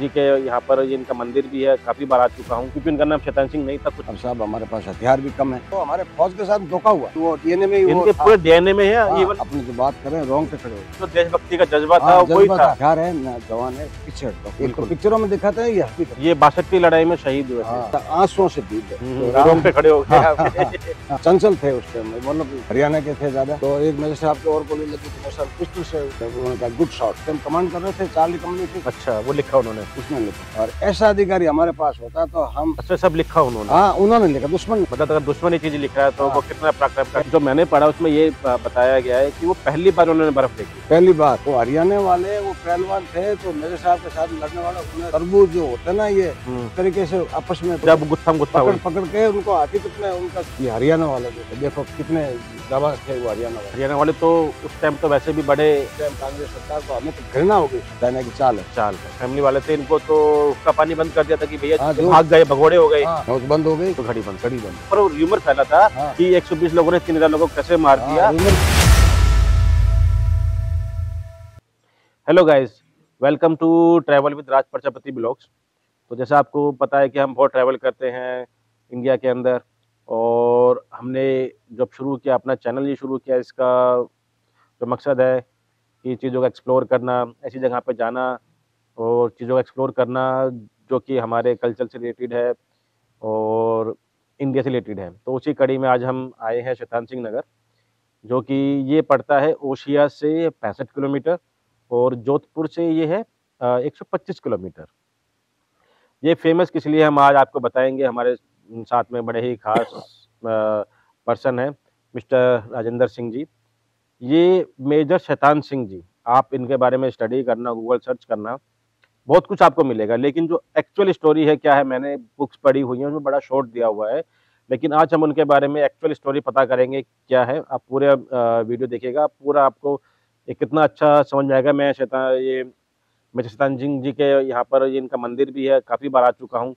जी के यहाँ पर ये इनका मंदिर भी है, काफी बार आ चुका हूँ क्योंकि इनका नाम शैतान सिंह नहीं था कुछ। अब साहब हमारे पास हथियार भी कम है, तो हमारे फौज के साथ धोखा हुआ, तो वो डीएनए में ही वो इनके पूरे डीएनए में है। हाँ, इवन अपनी जो बात करें रोंग पे खड़े हो, जो देशभक्ति का जज्बा था वही था। हथियार है ना, जवान है पीछे हटो। इनको पिक्चरों में दिखाते हैं, ये हकीकत ये 62 की लड़ाई में शहीद हुए थे। आंसुओं से बीत रोंग पे खड़े हो गए। चंचल थे उस टाइम, मतलब हरियाणा के थे ज्यादा। तो एक मेजर साहब के और गोली लगी थी, सर पिस्टल से उनका गुड शॉट। हम कमांड कर रहे थे, चार्ली कंपनी थी। अच्छा, वो लिखा उन्होंने, उसने लिखा। और ऐसा अधिकारी हमारे पास होता तो हम अच्छा सब लिखा उन्होंने। हाँ, उन्होंने लिखा। दुश्मन मतलब अगर दुश्मन ये चीज लिख रहा है तो वो कितना पराक्रम का। जो मैंने पढ़ा उसमें ये बताया गया है कि वो पहली बार उन्होंने बर्फ देखी। पहली बार वो हरियाणा वाले, वो पहलवान थे, तो मेजर साहब के साथ लड़ने वाला तरबूज जो होते ना, ये तरीके से आपस में जब गुत्थम गुत्था पकड़ के उनको हकीकत में उनका ये हरियाणा वाले जो थे, देखो कितने जाबाज थे वो हरियाणा वाले। तो उस टाइम तो वैसे भी बड़े कांग्रेस सरकार को हमें तो घृणा हो गई, कहने की चाल है। फैमिली वाले थे, इनको तो उसका पानी बंद कर दिया था कि भैया भाग गए, भगोड़े हो गए, बंद हो गई तो घड़ी बंद। पर वो र्यूमर फैला था कि 120 लोगों ने 3000 लोगों को कैसे मार दिया। Hello guys, welcome to travel with Raj Prajapati blogs. तो जैसा आपको पता है कि हम बहुत ट्रैवल करते हैं इंडिया के अंदर, और हमने जब शुरू किया अपना चैनल ये शुरू किया, इसका जो मकसद है कि चीज़ों का एक्सप्लोर करना, ऐसी जगह पे जाना और चीज़ों का एक्सप्लोर करना जो कि हमारे कल्चर से रिलेटेड है और इंडिया से रिलेटेड है। तो उसी कड़ी में आज हम आए हैं शैतान सिंह नगर, जो कि ये पड़ता है ओशिया से 65 किलोमीटर और जोधपुर से ये है 125 किलोमीटर। ये फेमस किस लिए हम आज आपको बताएंगे। हमारे साथ में बड़े ही खास पर्सन है मिस्टर राजेंद्र सिंह जी। ये मेजर शैतान सिंह जी, आप इनके बारे में स्टडी करना, गूगल सर्च करना, बहुत कुछ आपको मिलेगा। लेकिन जो एक्चुअल स्टोरी है क्या है, मैंने बुक्स पढ़ी हुई हैं, उसमें बड़ा शॉर्ट दिया हुआ है, लेकिन आज हम उनके बारे में एक्चुअल स्टोरी पता करेंगे क्या है। आप पूरे वीडियो देखिएगा, पूरा आपको एक कितना अच्छा समझ में आएगा। मैं शैतान सिंह जी के यहाँ पर ये इनका मंदिर भी है, काफ़ी बार आ चुका हूँ।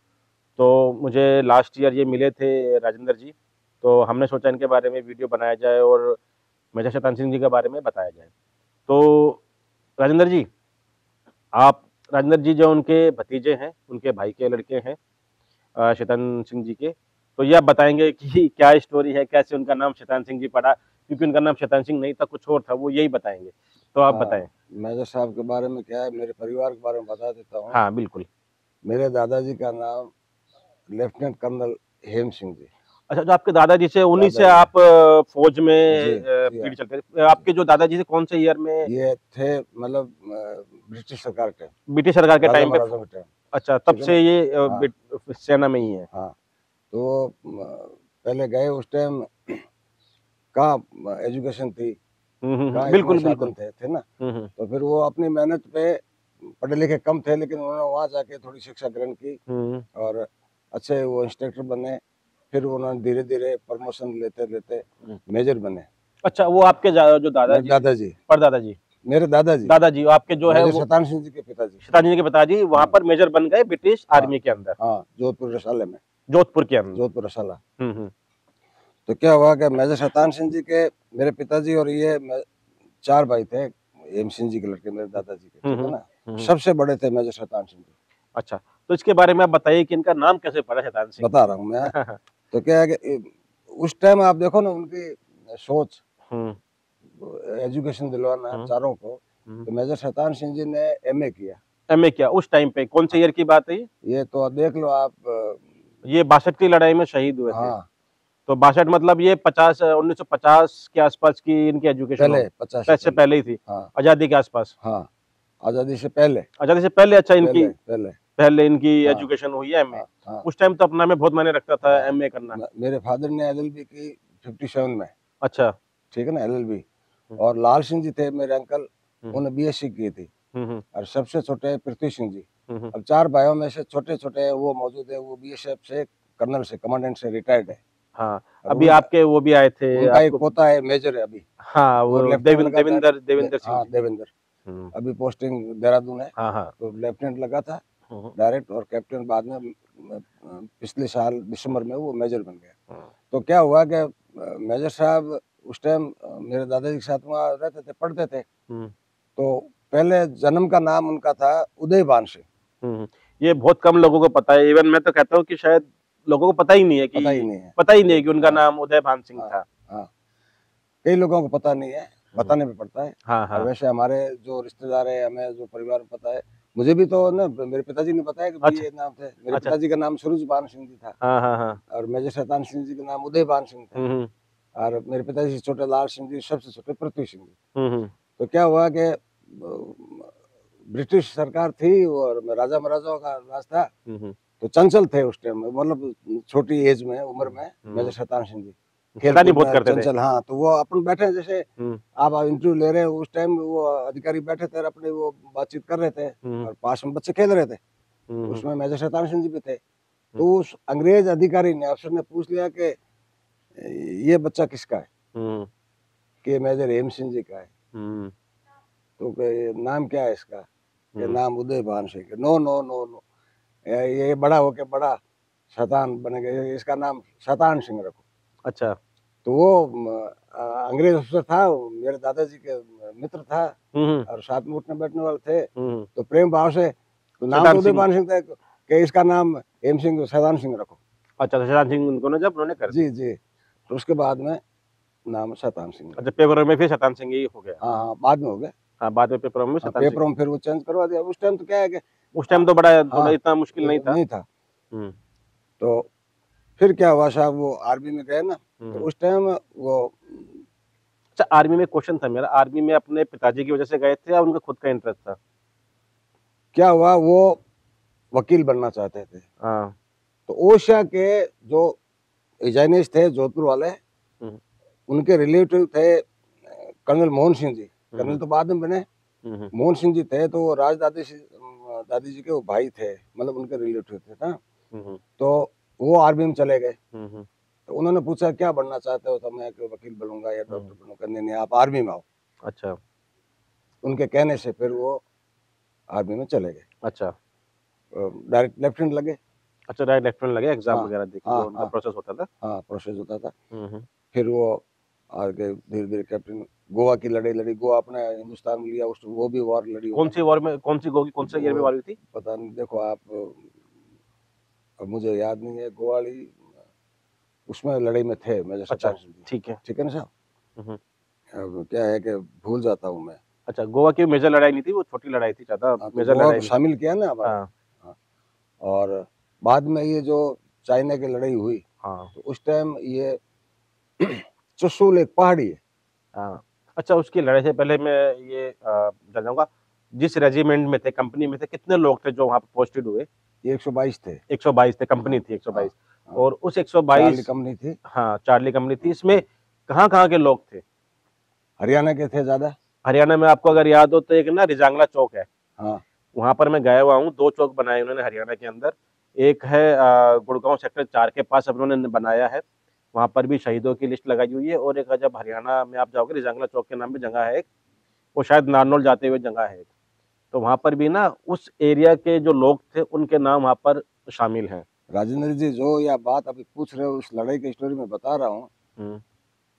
तो मुझे लास्ट ईयर ये मिले थे राजेंद्र जी, तो हमने सोचा इनके बारे में वीडियो बनाया जाए और मेजर शैतान सिंह जी के बारे में बताया जाए। तो राजेंद्र जी, राजेंद्र जी जो उनके भतीजे हैं, उनके भाई के लड़के हैं शैतान सिंह जी के, तो ये आप बताएंगे कि क्या स्टोरी है, कैसे उनका नाम शैतान सिंह जी पड़ा, क्योंकि उनका नाम शैतान सिंह नहीं था, कुछ और था, वो यही बताएंगे। तो आप बताएं। मेजर साहब के बारे में क्या है, मेरे परिवार के बारे में बता देता हूँ। हाँ बिल्कुल। मेरे दादाजी का नाम लेफ्टिनेंट कर्नल हेम सिंह जी। अच्छा, जो आपके दादाजी से, उन्हीं से आप फौज में पीढ़ी चलते थे। आपके जो दादाजी थे कौन से ईयर में? ये थे मतलब ब्रिटिश सरकार के टाइम पे। अच्छा, तब से ये सेना में ही है। हाँ, तो पहले गए उस टाइम कहाँ एजुकेशन थी, बिल्कुल थे ना। तो फिर वो अपनी मेहनत पे, पढ़े लिखे कम थे, लेकिन उन्होंने वहाँ जाके थोड़ी शिक्षा ग्रहण की और अच्छे वो इंस्ट्रक्टर बने। फिर उन्होंने धीरे धीरे प्रमोशन लेते लेते मेजर बने। अच्छा, वो आपके जो दादाजी परदादाजी, मेरे दादाजी आपके जो है शैतान सिंह जी के पिताजी, वहाँ पर मेजर बन गए ब्रिटिश आर्मी के अंदर। हाँ, जोधपुर रसाले में, जोधपुर रसाला। तो क्या हुआ कि मेजर शैतान सिंह जी के मेरे पिताजी और ये 4 भाई थे, हेम सिंह जी के लड़के, मेरे दादाजी के, ठीक है ना। सबसे बड़े थे मेजर शैतान सिंह जी। अच्छा, तो इसके बारे में आप बताइए कि इनका नाम कैसे पड़ा शैतान सिंह? बता रहा हूँ मैं। तो क्या है कि उस टाइम आप देखो ना, उनकी सोच, एजुकेशन दिलवाना चारों को। तो मेजर शैतान सिंह जी ने एमए किया। उस टाइम पे कौन से ईयर की बात है ये तो देख लो आप, ये 62 की लड़ाई में शहीद हुए थे। तो 62 मतलब ये 1950 के आसपास की इनकी एजुकेशन, पहले 50 से पहले ही थी। आजादी के आसपास। हाँ, आजादी से पहले। अच्छा, इनकी पहले इनकी एजुकेशन हुई है, एमए। उस टाइम तो अपना में बहुत मायने रखता था एमए करना। मेरे फादर ने एलएलबी की 57 में। अच्छा, ठीक है ना, एलएलबी। और लाल सिंह जी थे मेरे अंकल, उन्होंने बीएससी की थी। और सबसे छोटे पृथ्वी सिंह जी। अब 4 भाइयों में से छोटे छोटे वो मौजूद है, वो बीएसएफ से कर्नल से, कमांडेंट से रिटायर्ड है। हाँ, अभी आपके वो भी आए थे, उनका एक पोता है, मेजर है अभी। हाँ, वो देविंदर सिंह। अभी पोस्टिंग देहरादून है। तो लेफ्टिनेंट लगा था डायरेक्ट, और कैप्टन बाद में पिछले साल दिसंबर में वो मेजर बन गया। तो क्या हुआ कि मेजर साहब उस टाइम मेरे दादाजी के साथ वहाँ रहते थे, पढ़ते थे। तो पहले जन्म का नाम उनका था उदयभान सिंह। ये बहुत कम लोगों को पता है। इवन मैं तो कहता हूँ कि शायद लोगों को पता ही नहीं है कि उनका नाम उदय भान सिंह था। कई लोगों को पता नहीं है, बताने में पड़ता है। और वैसे हमारे जो रिश्तेदार है, हमें जो परिवार में पता है, मुझे भी तो ना मेरे पिताजी ने बताया कि ये नाम थे। मेरे पिताजी का नाम सूरज भान सिंह जी था। और मेजर शैतान सिंह जी का नाम उदय भान सिंह था। और मेरे पिताजी से छोटे लाल सिंह जी, सबसे छोटे पृथ्वी सिंह जी। तो क्या हुआ कि ब्रिटिश सरकार थी और राजा महाराजाओं का राज था, तो चंचल थे उस टाइम में, मतलब छोटी एज में, उम्र में मेजर शैतान सिंह जी खेलकूद बहुत करते थे। चंचल। हाँ, तो वो अपन बैठे, जैसे आप इंटरव्यू ले रहे हैं, उस टाइम वो अधिकारी बैठे थे, अपने वो बातचीत कर रहे थे और पास में बच्चे खेल रहे थे। उसमें मेजर शैतान सिंह जी भी थे। तो उस अंग्रेज अधिकारी ने, अफसर ने पूछ लिया कि ये बच्चा किसका है, कि मेजर हेम सिंह जी का है। तो नाम क्या है इसका, कि नाम Uday Bhan Singh. No no no no, ये बड़ा होके बड़ा शैतान बनेगा, इसका नाम शैतान सिंह रखो। अच्छा। तो वो अंग्रेज अफसर था, मेरे दादाजी के मित्र था और साथ में उठने बैठने वाले थे। तो प्रेम भाव से, तो नाम तो उदय भान सिंह था, कि इसका नाम हेम सिंह शैतान सिंह रखो। अच्छा, शैतान सिंह उनको ना जब उन्होंने कर जी जी। तो उसके बाद में नाम शैतान सिंह। अच्छा, पेपर में फिर शैतान सिंह ही हो गया। हाँ, बाद में हो गया। हाँ, बाद में पेपर में शैतान सिंह। पेपर में फिर वो चेंज करवा दिया। उस टाइम तो क्या है कि उस टाइम तो बड़ा थोड़ा इतना मुश्किल नहीं था। तो फिर क्या हुआ साहब, वो आर्मी में गए ना, तो उस टाइम वो। अच्छा, आर्मी में क्वेश्चन था मेरा, आर्मी में अपने पिताजी की वजह से गए थे या उनका खुद का इंटरेस्ट था? क्या हुआ, वो वकील बनना चाहते थे। तो ओशा के जो एजाइनिस्ट थे, जोधपुर वाले, उनके रिलेटिव थे कर्नल मोहन सिंह जी। कर्नल तो बाद में बने। मोहन सिंह जी थे, तो वो राज दादी जी के वो भाई थे, मतलब उनके रिलेटिव थे ना। तो वो आर्मी में चले गए। तो उन्होंने पूछा क्या बनना चाहते हो, तो मैं वकील बनूंगा या डॉक्टर बनूंगा। नहीं, आप आर्मी में आओ। अच्छा। उनके कहने से फिर वो आर्मी में चले गए। अच्छा। डायरेक्ट लेफ्टिनेंट लगे। अच्छा, डायरेक्ट लेफ्टिनेंट लगे, एग्जाम वगैरह देके जो उनका प्रोसेस होता था। हाँ, प्रोसेस होता था। फिर वो आगे धीरे धीरे कैप्टन, गोवा की लड़ाई लड़ी, गोवा अपने हिंदुस्तान में लिया, वो भी वॉर लड़ी। कौन सी वॉर में, कौन सी गोवा की कौन सा ईयर में वॉर हुई थी? पता नहीं, देखो आप, मुझे याद नहीं है। गोवा वाली उसमें लड़ाई में थे मेजर शैतान सिंह जी। ठीक है ना साहब। अब क्या है कि भूल जाता हूँ मैं। अच्छा, गोवा की मेजर लड़ाई नहीं थी, वो छोटी लड़ाई थी ज्यादा। मेजर लड़ाई शामिल किया ना। हाँ। और बाद में ये जो चाइना की लड़ाई हुई, तो उस टाइम ये चुशुल एक पहाड़ी है। हाँ। अच्छा, उसकी लड़ाई से पहले मैं ये जान जाऊंगा, जिस रेजिमेंट में थे, कंपनी में थे, कितने लोग थे जो वहां पर पोस्टेड हुए? 122 थे। 122 थे, कंपनी थी 122। और उस 122 कंपनी थी। हाँ, चार्ली कंपनी थी। इसमें कहाँ के लोग थे? हरियाणा के थे ज्यादा। हरियाणा में आपको अगर याद हो तो एक ना रिजांगला चौक है। हाँ। वहां पर मैं गया हुआ हूँ, 2 चौक बनाए उन्होंने हरियाणा के अंदर। एक है गुड़गांव सेक्टर 4 के पास अब उन्होंने बनाया है, वहां पर भी शहीदों की लिस्ट लगाई हुई है। और एक जब हरियाणा में आप जाओगे, रिजांगला चौक के नाम पे जगह है एक, वो शायद नारनौल जाते हुए जगह है, तो वहां पर भी ना उस एरिया के जो लोग थे उनके नाम वहां पर शामिल हैं। राजेंद्र जी, जो या बात अभी पूछ रहे हो, उस लड़ाई की स्टोरी में बता रहा हूँ।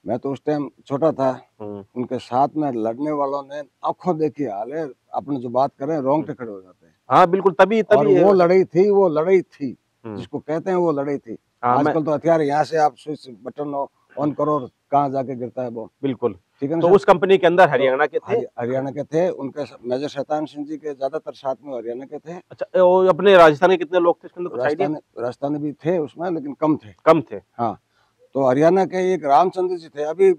मैं तो उस टाइम छोटा था। उनके साथ में लड़ने वालों ने आंखों देखी हाल है, अपने जो बात करें रोंगटे खड़े हो जाते हैं। हाँ बिल्कुल, तभी और वो लड़ाई थी जिसको कहते हैं, वो लड़ाई थी। आजकल तो हथियार यहाँ से आप स्विच बटन ऑन करो, कहाँ जाके गिरता है वो। बिल्कुल, ठीक है ना। तो उस कंपनी के अंदर हरियाणा के थे। हरियाणा के थे, उनके मेजर शैतान सिंह जी के ज्यादातर साथ में हरियाणा के थे। अच्छा, वो अपने राजस्थान के कितने लोग थे इसके अंदर? राजस्थानी भी थे उसमें, लेकिन कम थे। हाँ। तो हरियाणा के एक रामचंद्र जी थे, अभी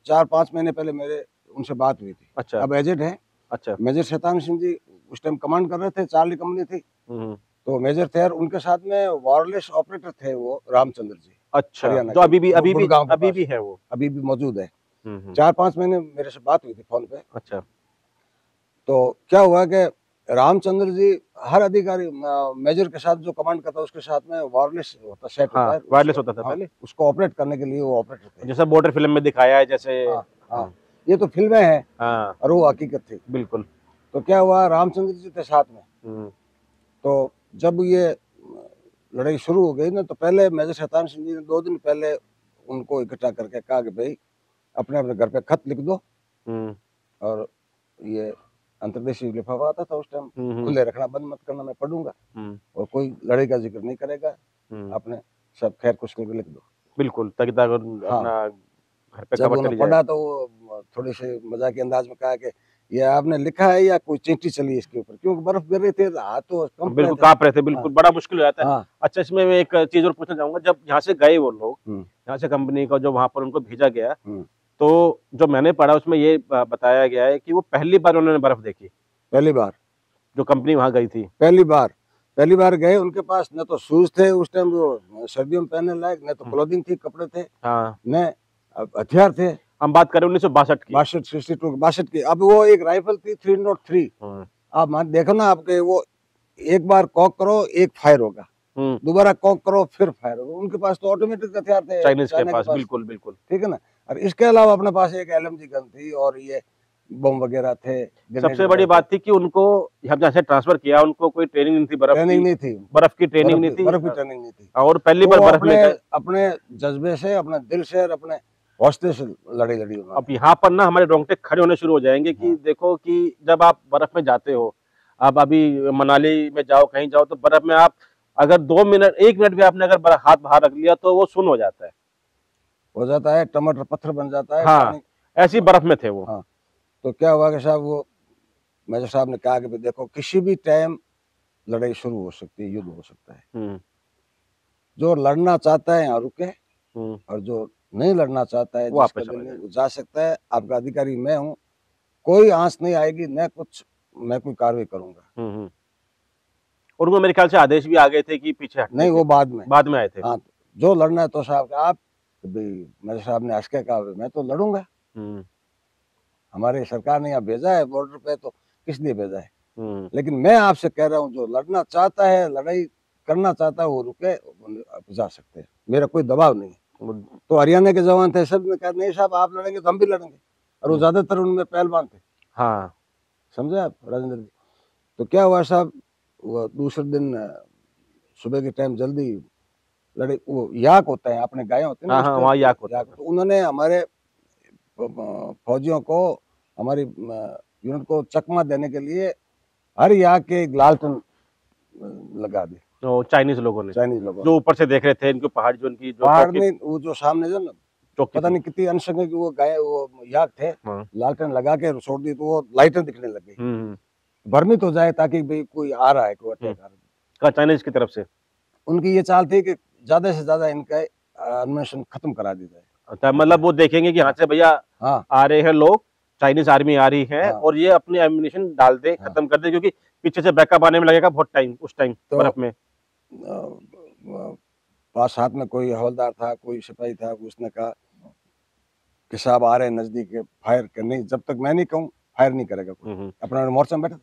4-5 महीने पहले मेरे उनसे बात हुई थी। अच्छा। अब एजेड है। अच्छा। मेजर शैतान सिंह जी उस टाइम कमांड कर रहे थे, चार्ली कंपनी थी। तो मेजर थे, और उनके साथ में वायरलेस ऑपरेटर थे वो रामचंद्र जी। अच्छा, जो अभी भी है, वो अभी भी मौजूद है। 4-5 महीने मेरे से बात हुई थी फोन पे। अच्छा। तो क्या हुआ कि रामचंद्र जी, हर अधिकारी मेजर के साथ जो कमांड करता है, उसके साथ में वायरलेस होता, सेट होता है। वायरलेस होता था पहले, उसको ऑपरेट करने के लिए वो ऑपरेटर थे, जैसा बॉर्डर फिल्म में दिखाया है जैसे। हाँ, ये तो फिल्में हैं। हाँ, और वो हकीकत थी। बिल्कुल। तो क्या हुआ, रामचंद्र जी थे साथ में। तो जब ये लड़ाई शुरू हो गई ना, तो पहले मेजर शैतान सिंह जी ने 2 दिन पहले उनको इकट्ठा करके कहा कि भाई अपने अपने घर पे खत लिख दो, और ये अंतर्देशीय लिफाफा आता था उस टाइम, खुले रखना, बंद मत करना, मैं पढ़ूंगा और कोई लड़ाई का जिक्र नहीं करेगा, आपने सब खैर कुछ करके लिख दो। बिल्कुल, ताकि अपना घर पे जब उन्होंने पढ़ा तो वो थोड़ी सी मजाक के अंदाज में कहा कि ये आपने लिखा है या कोई चींटी चली इसके ऊपर, क्योंकि बर्फ गिर रही थी, हाथ तो बिल्कुल कांप रहे थे, बिल्कुल बड़ा मुश्किल हो जाता है। अच्छा, इसमें मैं एक चीज और पूछना चाहूंगा, जब यहाँ से गए वो लोग, यहाँ से कंपनी का जो वहां पर उनको भेजा गया, तो जो मैंने पढ़ा उसमें ये बताया गया है कि वो पहली बार उन्होंने बर्फ देखी। पहली बार जो कंपनी वहां गई थी, पहली बार गए, उनके पास न तो शूज थे उस टाइम वो सर्दियों में पहनने लायक, न तो क्लोथिंग थी, कपड़े थे, न हथियार थे। हम बात करें 1962 की, 62 की। अब वो एक राइफल थी 303। आप मान देखो ना, आपके वो एक बार कॉक करो, एक फायर होगा, दोबारा कॉक करो, फिर फायर होगा। उनके पास तो ऑटोमेटिक हथियार थे चाइनीज के पास। बिल्कुल बिल्कुल, ठीक है ना। और इसके अलावा अपने पास एक LMG गन थी और ये बम वगैरह थे। सबसे बड़ी बात थी कि उनको हम जहाँ से ट्रांसफर किया, उनको कोई ट्रेनिंग नहीं थी, बर्फ की ट्रेनिंग नहीं थी, बर्फ की ट्रेनिंग नहीं थी, और पहली बार बर्फ में अपने जज्बे से, अपने दिल से और अपने हौसले से लड़ी। अब यहाँ पर ना हमारे रोंगटे खड़े होने शुरू हो जाएंगे कि देखो कि जब आप बर्फ में जाते हो, आप अभी मनाली में जाओ, कहीं जाओ, तो बर्फ में आप अगर 2 मिनट 1 मिनट भी आपने अगर हाथ बाहर रख लिया तो वो सुन्न हो जाता है, टमाटर पत्थर बन जाता है। हाँ, ऐसी बर्फ में थे वो। हाँ, तो क्या हुआ कि साहब, वो मेजर साहब ने कहा कि देखो किसी भी टाइम लड़ाई शुरू हो सकती है, युद्ध हो सकता है, जो लड़ना चाहता है यहाँ रुके, और जो नहीं लड़ना चाहता है, जिसका दिल नहीं, जा सकता है। आपका अधिकारी मैं हूँ, कोई आंच नहीं आएगी, न कुछ मैं कोई कार्रवाई करूंगा। और वो मेरे ख्याल से आदेश भी आ गए थे कि पीछे हटने नहीं, वो बाद में आए थे। हाँ, जो लड़ना है तो साहब आप, मेरे साहब ने हंस के कहा मैं तो लड़ूंगा, हमारे सरकार ने यहाँ भेजा है बॉर्डर पे, तो किस लिए भेजा है, लेकिन मैं आपसे कह रहा हूँ जो लड़ना चाहता है, लड़ाई करना चाहता है, वो रुके, जा सकते हैं, मेरा कोई दबाव नहीं है। तो हरियाणा के जवान थे, सब ने कहा नहीं साहब आप लड़ेंगे तो हम भी लड़ेंगे, और वो ज्यादातर उनमें पहलवान थे। हाँ, समझे आप राजेंद्र जी। तो क्या हुआ साहब, वो दूसरे दिन सुबह के टाइम जल्दी लड़े, वो याक होता है, आपने गाये होते हैं ना, वहाँ याक होता है। तो उन्होंने हमारे फौजियों को, हमारी यूनिट को चकमा देने के लिए हर याक के लालटेन लगा दी। तो चाइनीज लोगों जो ऊपर से देख रहे थे, इनको पहाड़, जो इनकी जो पहाड़ में वो जो सामने जो ना पता नहीं कितनी अनसंख्य की वो गाय, वो याक थे, लालटेन लगा के छोड़ दी, तो वो लाइटें दिखने लग गई, भ्रमित हो जाए ताकि भाई कोई आ रहा है, कोई अटैक आ रहा है चाइनीज की तरफ से। उनकी ये चाल थी कि ज्यादा से ज्यादा इनका अन्वेषण खत्म करा दी जाए। अच्छा, मतलब वो देखेंगे कि यहाँ से भैया आ रहे हैं लोग, चाइनीज आर्मी आ रही है, और ये अपने एम्युनिशन डाल दे, खत्म कर दे, क्योंकि पीछे से बैकअप आने में लगेगा बहुत टाइम, उस टाइम बर्फ में। पास हाथ में कोई हवलदार था, कोई सिपाही था, उसने कहा कि साहब आ रहे हैं नजदीक, फायर करनी, जब तक मैं नहीं कहूँ फायर नहीं करेगा कोई। अपना मोर्चा में बैठा,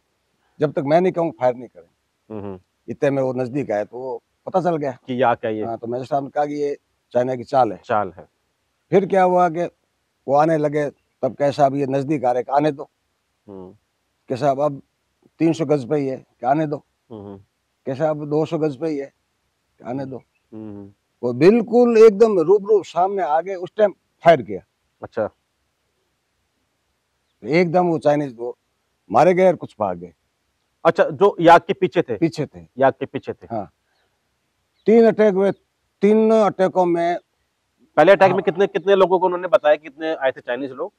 जब तक मैं नहीं कहूँ फायर नहीं करेंगे। इतने में वो नजदीक आए तो वो पता चल गया कि या क्या ये। हाँ, तो मेजर साहब ने कहा कि ये चाइना की चाल है। फिर क्या हुआ कि वो आने लगे, तब कहे साहब ये नजदीक आ रहे, आने दो। कि साहब अब 300 गज पे ही है, कि आने दो। कि साहब 200 गज पे ही है, कि आने दो। वो बिल्कुल एकदम रूबरू सामने आ गए, उस टाइम फायर किया। अच्छा, एकदम वो चाइनीज वो मारे गए और कुछ भाग गए। अच्छा, जो याक के पीछे थे, याक के पीछे थे। हाँ, 3 अटैक हुए, 3 अटैकों में, पहले अटैक में कितने लोगों को उन्होंने बताया, कितने आए थे चाइनीज लोग?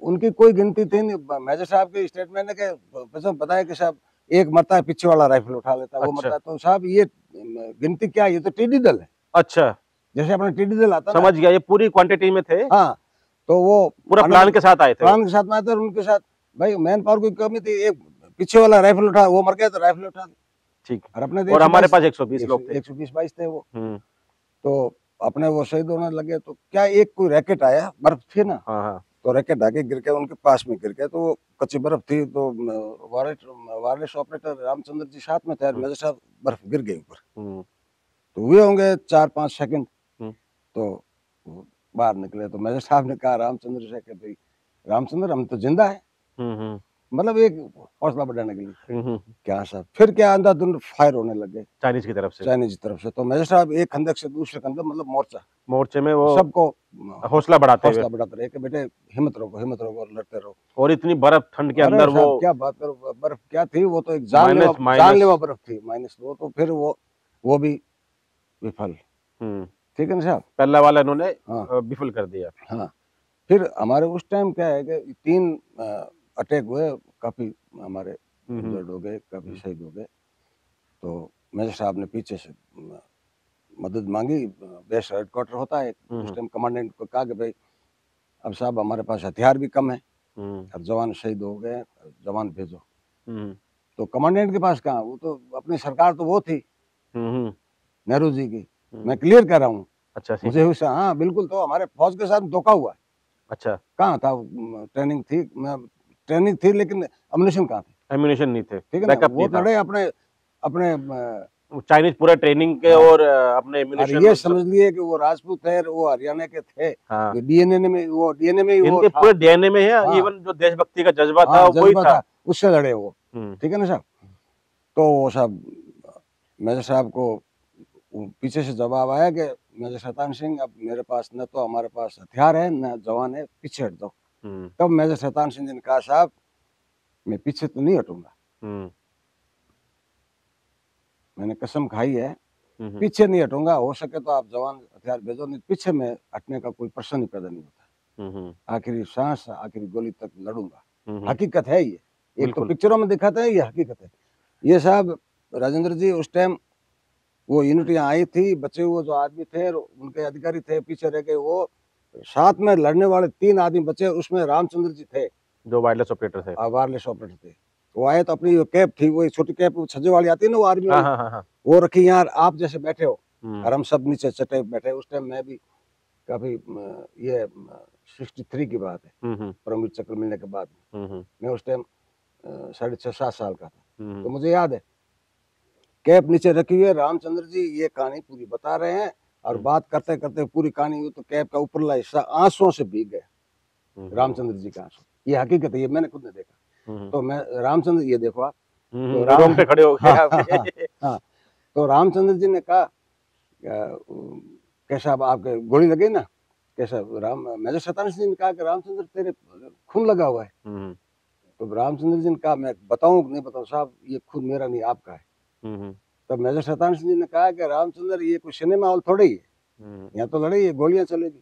उनकी कोई गिनती थी नहीं। मेजर साहब के स्टेटमेंट ने बताया कि साहब एक मरता है, पीछे वाला राइफल उठा लेता है, वो मरता है। तो साहब ये गिनती क्या, ये तो टीडी दल है। अच्छा, जैसे अपना टीडी दल आता, समझ गया, ये पूरी क्वांटिटी में थे। हाँ, तो वो पूरा प्लान के साथ आए थे, और उनके साथ भाई मैन पावर की कमी थी, एक पीछे वाला राइफल उठा, वो मर गया तो राइफल उठा दी। ठीक, और अपने और हमारे पास 120 लोग थे, 120-22 थे वो। तो अपने वो शहीद होने लगे। तो क्या एक कोई रैकेट आया, बर्फ थी ना, तो रैकेट आके गिर के उनके पास में गिर गया, तो वो कच्ची बर्फ थी। तो वायरलेस ऑपरेटर रामचंद्र जी साथ में थे, मेजर साहब बर्फ गिर गई ऊपर, तो हुए होंगे 4-5 सेकंड, तो बाहर निकले। तो मेजर साहब ने कहा रामचंद्र से कि भाई रामचंद्र हम तो जिंदा है। मतलब एक हौसला बढ़ाने के लिए। क्या साहब, फिर क्या अंधाधुंध फायर होने लगे चाइनीज की तरफ से। चाइनीज की तरफ से। तो मेजर साहब एक खंदक से दूसरे खंदक, मतलब मोर्चे में वो सबको हौसला बढ़ाते रहे कि बेटे हिम्मत रखो और लड़ते रहो। और इतनी बर्फ ठंड के अंदर वो क्या बात करो, बर्फ क्या थी वो, तो एक जानलेवा बर्फ थी, माइनस। तो फिर वो भी विफल। ठीक है ना साहब, पहला वाला इन्होंने विफल कर दिया। हाँ, फिर हमारे उस टाइम क्या है कि 3 अटैक हुए, काफी हमारे इंजर्ड हो गए, काफी शहीद हो गए। तो मेजर साहब ने पीछे से मदद मांगी, बेस हेडक्वार्टर होता है उस टाइम, कमांडेंट को कहा कि भाई अब साहब हमारे पास हथियार भी कम है और जवान शहीद हो गए, जवान भेजो। तो कमांडेंट के पास कहाँ, वो तो अपनी सरकार तो वो थी नेहरू जी की। मैं क्लियर कर रहा हूँ। अच्छा, मुझे उससे, हाँ बिल्कुल, तो हमारे फौज के साथ धोखा हुआ है। अच्छा, कहाँ था, ट्रेनिंग थी लेकिन एम्युनिशन कहाँ थे, एम्युनिशन नहीं थे, ठीक है ना। वो लड़े अपने चाइनीज पूरे ट्रेनिंग के और अपने एम्युनिशन। ये समझ लिए कि वो राजपूत थे, वो हरियाणा के थे। हाँ। डीएनए में इनके पूरे डीएनए में है। हाँ। इवन जो देशभक्ति का जज्बा था वही था, उससे लड़े वो। ठीक है ना साहब। तो वो साहब मेजर साहब को पीछे से जवाब आया कि मेजर शैतान सिंह, अब मेरे पास न तो हमारे पास हथियार है न जवान है, पीछे हट दो। तब मेजर शैतान सिंह जी ने कहा साहब मैं पीछे तो नहीं हटूंगा, मैंने कसम खाई है पीछे नहीं हटूंगा, हो सके तो आप जवान हथियार भेजो, नहीं पीछे में हटने का कोई प्रश्न ही पैदा नहीं होता। आखिरी सांस आखिरी गोली तक लड़ूंगा। हकीकत है ये, एक तो पिक्चरों में दिखाते हैं, ये हकीकत है। ये साहब राजेंद्र जी उस टाइम वो यूनिट यहाँ आई थी, बचे हुए जो आदमी थे उनके अधिकारी थे पीछे रह गए, वो साथ में लड़ने वाले 3 आदमी बचे, उसमें रामचंद्र जी थे जो वायरलेस ऑपरेटर थे। वायरलेस ऑपरेटर थे। वो आए तो अपनी कैप थी, वो छोटी कैप छज्जे वाली आती है ना, वो आर्मी वाली, वो रखी यार, आप जैसे बैठे हो और हम सब नीचे चटे बैठे। उस टाइम मैं भी काफी, ये 63 की बात है, परमवीर चक्र मिलने के बाद मैं उस टाइम 6.5-7 साल का था। तो मुझे याद है कैप नीचे रखी हुई है, रामचंद्र जी ये कहानी पूरी बता रहे हैं और बात करते करते पूरी कहानी हुई तो कैप का ऊपरला हिस्सा आंसुओं से भीग गया, रामचंद्र जी का आंसू। ये हकीकत है, ये मैंने खुद ने देखा। तो मैं रामचंद्र, ये देखो आप, तो राम पे खड़े हो गए। हाँ, तो रामचंद्र जी ने कहा कैसा आपके गोली लगे ना, कैसा मेजर शैतान सिंह ने कहा कि रामचंद्र तेरे खून लगा हुआ है। तो रामचंद्र जी ने कहा मैं बताऊं नहीं बताऊं साहब, ये खून मेरा नहीं आपका है। तब मेजर शैतान सिंह जी ने कहा कि रामचंद्र ये कोई सिनेमा हॉल थोड़ी है, यहाँ तो लड़ाई है, गोलियां चलेगी,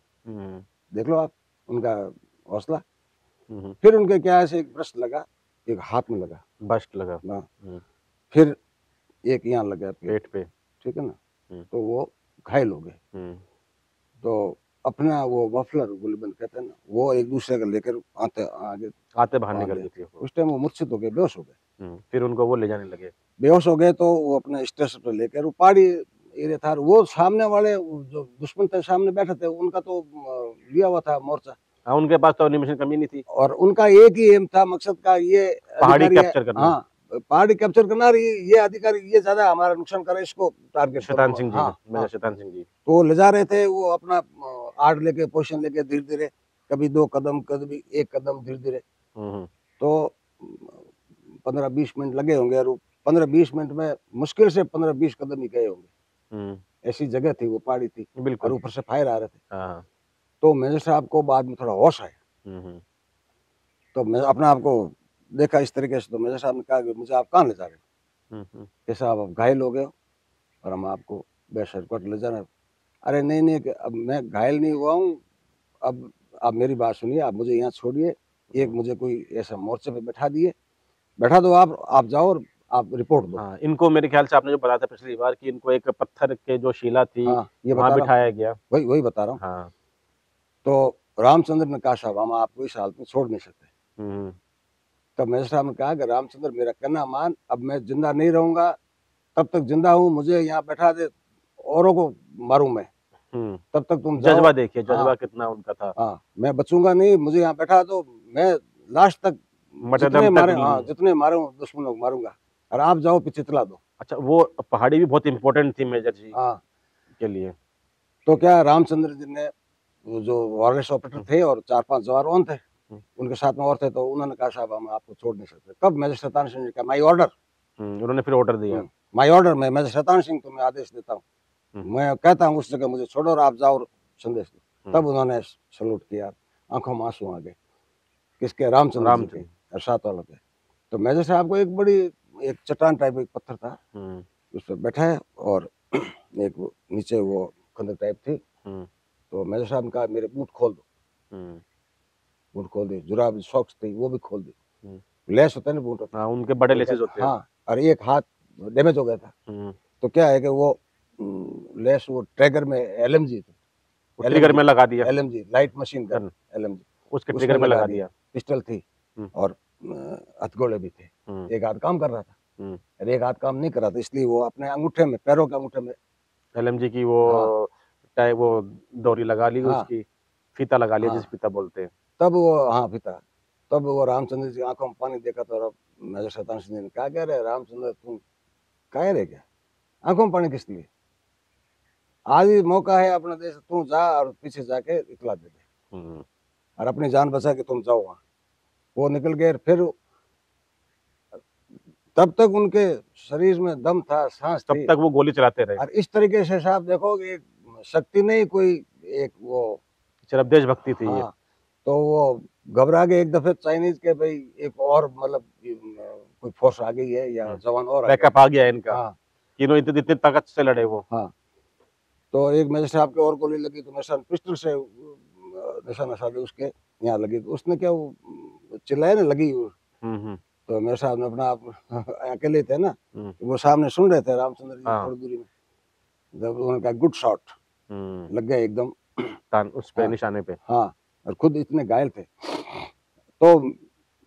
देख लो आप उनका हौसला। फिर उनके क्या ऐसे एक ब्रश लगा, एक हाथ में लगा, बस्ट लगा ना, फिर एक यहाँ लगा पेट पे, ठीक है ना। तो वो घायल हो गए। तो अपना वो मफलर गोलीबंद कहते हैं ना, वो एक दूसरे का लेकर आते बाहर निकल गए थे। उस टाइम वो मूर्छित हो गए, बेहोश हो गए। फिर उनको वो ले जाने लगे, बेहोश हो गए। तो वो अपने स्टेशन पर लेकर, वो पहाड़ी एरिया था, वो सामने वाले जो दुश्मन थे सामने बैठे थे, उनका तो लिया हुआ था मोर्चा। हाँ, उनके पास तो एनिमेशन कमी नहीं थी और उनका एक ही एम था, मकसद का, ये पहाड़ी कैप्चर करना। हाँ, पहाड़ी कैप्चर करना, ये अधिकारी ये ज्यादा हमारा नुकसान करे, इसको टारगेट। शैतान सिंह जी, मेजर शैतान सिंह जी तो ले जा रहे थे, वो अपना आर्ट लेके, पोजीशन लेके, धीरे धीरे, कभी 2 कदम, कभी 1 कदम, धीरे धीरे। तो 15-20 मिनट लगे होंगे और 15-20 मिनट में मुश्किल से 15-20 कदम ही गए होंगे। ऐसी जगह थी, वो पहाड़ी थी और ऊपर से फायर आ रहे थे। तो मेजर साहब को बाद में थोड़ा होश आया, तो मैं अपना आपको देखा इस तरीके से। तो मेजर साहब ने कहा कि मुझे आप कहाँ ले जा रहे हो, कि साहब आप घायल हो गए हो और हम आपको बेस हेडक्वार्टर ले जा रहे हैं। अरे नहीं नहीं, अब मैं घायल नहीं हुआ हूँ, अब आप मेरी बात सुनिए, आप मुझे यहाँ छोड़िए, एक मुझे कोई ऐसा मोर्चे पे बैठा दो, आप जाओ और आप रिपोर्ट दो। हाँ, इनको मेरे ख्याल से आपने जो बताया था पिछली बार कि इनको एक पत्थर के जो शिला थी, हाँ, ये वहां बिठाया गया, वही बता रहा हूँ। हाँ। तो रामचंद्र ने कहा साहब हम आपको इस हालत में छोड़ नहीं सकते। तब मेजर साहब ने कहा कि रामचंद्र मेरा कहना मान, अब मैं जिंदा नहीं रहूंगा, तब तक जिंदा हूँ, मुझे यहाँ बैठा दे, औरों को मारूं मैं, तब तक तुम जाओ। जज्बा देखिए, जज्बा कितना उनका था। हाँ, मैं बचूंगा नहीं, मुझे यहाँ बैठा दो, मैं लास्ट तक जितने मारे, हाँ जितने मारे दुश्मनों को मारूंगा, और आप जाओ पीछे चला दो। अच्छा, वो पहाड़ी भी बहुत इंपॉर्टेंट थी मेजर जी के लिए। तो क्या रामचंद्र जी ने जो वायरलेस ऑपरेटर थे और 4-5 जवान थे, उनके साथ में और थे, तो उन्होंने कहा साहब हम आपको छोड़ नहीं सकते। कब? मेजर शैतान सिंह ने कहा माई ऑर्डर। उन्होंने फिर ऑर्डर दिया, माई ऑर्डर, मैं मेजर शैतान सिंह तुम्हें आदेश देता हूँ, मैं कहता हूँ उस जगह मुझे छोड़ो और आप जाओ और संदेश दो। तब उन्होंने सलूट किया, आंखों में आंसू आ गए। किसके? रामचंद्र जी के और साथ वालों के। तो मेजर साहब को एक बड़ी एक चट्टान टाइप एक पत्थर था, उस पर बैठा है और एक नीचे वो खंडक टाइप थी। तो मेजर साहब ने कहा मेरे बूट खोल दो। बूट खोल दी, जुराब सॉक्स थी वो भी खोल दी। लेस होता है ना बूट, हाँ, उनके बड़े लेसेस होते हैं। हाँ, और एक हाथ डैमेज हो गया था। तो क्या है कि वो लेस वो ट्रैगर में एलएमजी थी, ट्रिगर में लगा दिया, LMG light machine gun LMG, उसके ट्रिगर में लगा दिया। पिस्टल थी और हथगोले भी थे। एक हाथ काम कर रहा था और एक हाथ काम नहीं कर रहा था, इसलिए वो अपने अंगूठे में, पैरों के अंगूठे में एलएमजी की वो वो डोरी लगा ली, उसकी फीता लगा लिया, जिस फीता बोलते हैं। तब वो, हाँ फीता, तब वो रामचंद्र जी आंखों में पानी देखा। तो मेजर शैतान सिंह ने क्या कह रहे रामचंद्र, तुम कह रहे क्या, आंखों में पानी किस लिए? आज ही मौका है अपना देश, तू जा और पीछे जाके इतला दे दे और अपनी जान बचा के तुम जाओ वहां। वो निकल गए। फिर तब तक उनके शरीर में दम था, सांस तब तक वो गोली चलाते रहे। और इस तरीके से साहब देखोगे, शक्ति नहीं कोई, एक वो सिर्फ देशभक्ति थी। ये तो वो घबरा गए एक दफे चाइनीज के, भाई एक और मतलब कोई फोर्स आ गई है या जवान और बैकअप आ गया इनका, कि इतनी ताकत से लड़े वो। हाँ, तो एक मेजर साहब के और गोली लगी, तो मेरे साथ पिस्टल से निशाना साधे उसके यहाँ लगी। तो उसने क्या वो चिल्लाया ना, लगी। तो मेरे साहब ने अपना, आप अकेले थे ना, वो सामने सुन रहे थे रामचंद्र जी थोड़ी दूरी में, जब उन्होंने कहा गुड शॉट, लग गया एकदम उस पे निशाने पे। हाँ, और खुद इतने घायल थे। तो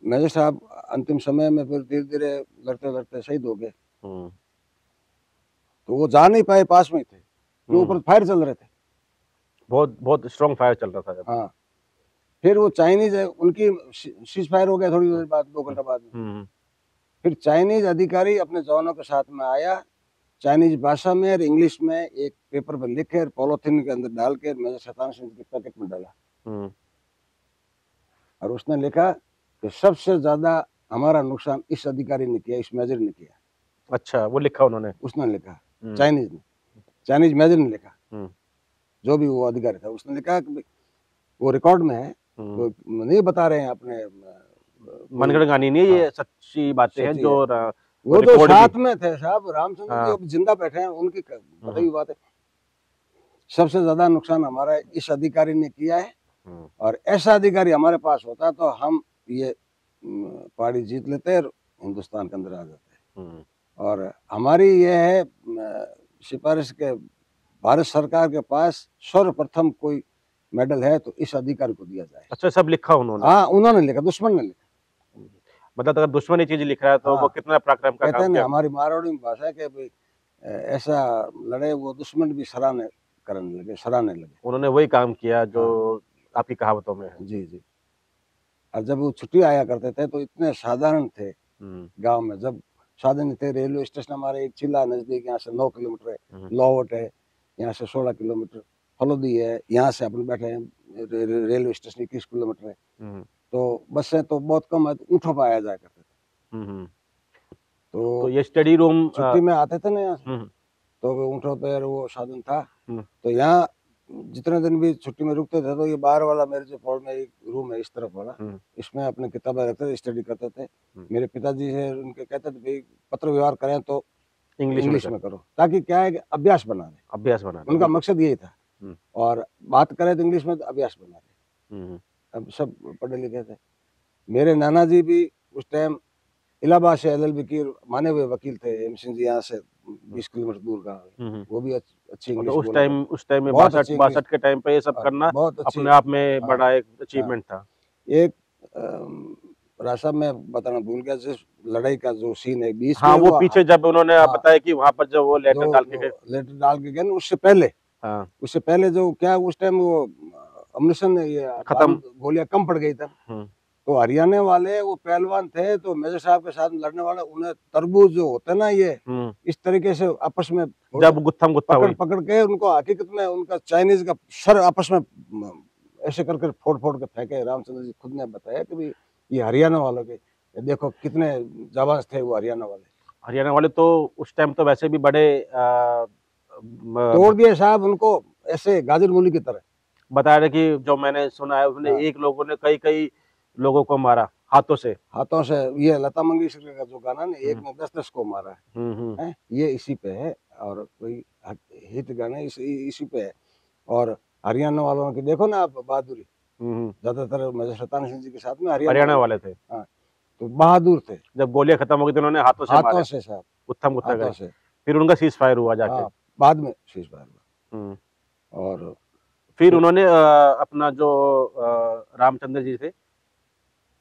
मेजर साहब अंतिम समय में फिर धीरे धीरे लड़ते लड़ते शहीद हो गए। तो वो जा नहीं पाए, पास में थे, जो ऊपर फायर चल रहे थे, बहुत बहुत स्ट्रॉन्ग फायर चल रहा था जब। हाँ, फिर वो चाइनीज है, उनकी सीज फायर हो गया थोड़ी देर बाद, 2 घंटा बाद में। फिर चाइनीज अधिकारी अपने जवानों के साथ में आया, चाइनीज भाषा में और इंग्लिश में एक पेपर पर लिख कर पॉलिथीन के अंदर डाल के मेजर शैतान सिंह के पैकेट में डाला और उसने लिखा कि सबसे ज्यादा हमारा नुकसान इस अधिकारी ने किया, इस मेजर ने किया। अच्छा, वो लिखा उन्होंने? उसने लिखा, चाइनीज ने, चाइनीज मेजर ने लिखा, जो भी वो अधिकारी था उसने लिखा कि वो रिकॉर्ड में है, तो नहीं बता रहे हैं अपने मनगढ़ंत नहीं, ये सच्ची बातें हैं जो वो तो साथ में थे साहब, रामचंद्र जी जिंदा बैठे हैं, उनकी बताई बात है। सबसे ज्यादा नुकसान हमारा इस अधिकारी ने किया है, और ऐसा अधिकारी हमारे पास होता तो हम ये पहाड़ी जीत लेते और हिंदुस्तान के अंदर आ जाते। और हमारी ये है सिफारिश के, भारत सरकार के पास सर्वप्रथम कोई मेडल है तो इस अधिकारी को दिया जाए। अच्छा, सब लिखा उन्होंने? हाँ, उन्होंने लिखा, दुश्मन ने लिखा। मतलब अगर दुश्मन ये चीज लिख रहा है तो वो कितना पराक्रम का काम किया। हमारी मारवाड़ी भाषा के भाई ऐसा लड़े, वो दुश्मन भी सराहने करने लगे, सराहने लगे। उन्होंने वही काम किया जो आपकी कहावतों में है। जी जी। और जब वो छुट्टी आया करते थे तो इतने साधारण थे गांव में, जब साधन थे, रेलवे स्टेशन हमारे एक चिल्ला नजदीक, यहाँ से 9 किलोमीटर है, लोवट है यहाँ से 16 किलोमीटर, फलोदी है यहाँ से अपन बैठे हैं, रेलवे स्टेशन 21 किलोमीटर है। तो बसें तो बहुत कम है, ऊँटों पर आया जाया करते थे। तो ये स्टडी रूम छुट्टी में आते थे ना यहाँ से, तो ऊँटों पर वो साधन था। तो यहाँ जितने दिन भी छुट्टी में रुकते थे तो ये बाहर वाला मेरे जो फ्लोर में एक रूम है इस तरफ वाला, इसमें अपने किताबें रखते थे, स्टडी करते थे। मेरे पिताजी से उनके कहते थे भाई पत्र व्यवहार करें तो इंग्लिश में करो, ताकि क्या है कि अभ्यास बना रहे, उनका मकसद यही था। और बात करें तो इंग्लिश में, तो अभ्यास बना रहे। अब सब पढ़े लिखे थे। मेरे नाना जी भी उस टाइम इलाहाबाद से LLB की माने हुए वकील थे, एम सिंह जी यहाँ से 20 किलोमीटर दूर का, वो भी अच्छी इंग्लिश। उस टाइम में 62 के टाइम पे ये सब करना अपने आप में बड़ा एक अचीवमेंट था। एक रास्ता में बताना भूल गया, जिस लड़ाई का जो सीन है बीच में, वो पीछे जब उन्होंने बताया कि वहां पर जो वो लेटर डाल के गए, उससे पहले जो क्या उस टाइम वो अम्निशन खत्म, गोलियां कम पड़ गई था। तो हरियाणा वाले वो पहलवान थे, तो मेजर साहब के साथ लड़ने वाले, उन्हें तरबूज जो होता है ना, ये इस तरीके से आपस में जब गुत्था पकड़ के उनको हकीकत में उनका चाइनीज का सर आपस में ऐसे करके फोड़ फोड़ के फेंके। रामचंद्र जी खुद ने बताया कि भाई ये हरियाणा वालों के, देखो कितने जाबाज थे वो हरियाणा वाले। हरियाणा वाले तो उस टाइम तो वैसे भी बड़े तोड़ दिए साहब उनको, ऐसे गाजर मूली की तरह। बता रहे कि जो मैंने सुना है उसने, एक लोगों ने कई कई लोगों को मारा हाथों से। ये लता मंगेशकर का जो गाना ना, एक ने 10-10 को मारा है, ये इसी पे है। और कोई हिट गाने इसी पे है। और हरियाणा वालों की देखो ना आप बहादुरी, ज्यादातर मेजर शैतान सिंह जी के साथ में हरियाणा वाले थे। हाँ, तो बहादुर थे। जब गोलियां खत्म हो गई तो उन्होंने हाथों से साहब, उत्तम गुत्ता करे। फिर उनका सीज फायर हुआ जाके। बाद में सीज फायर हुआ। और फिर उन्होंने अपना जो रामचंद्र जी थे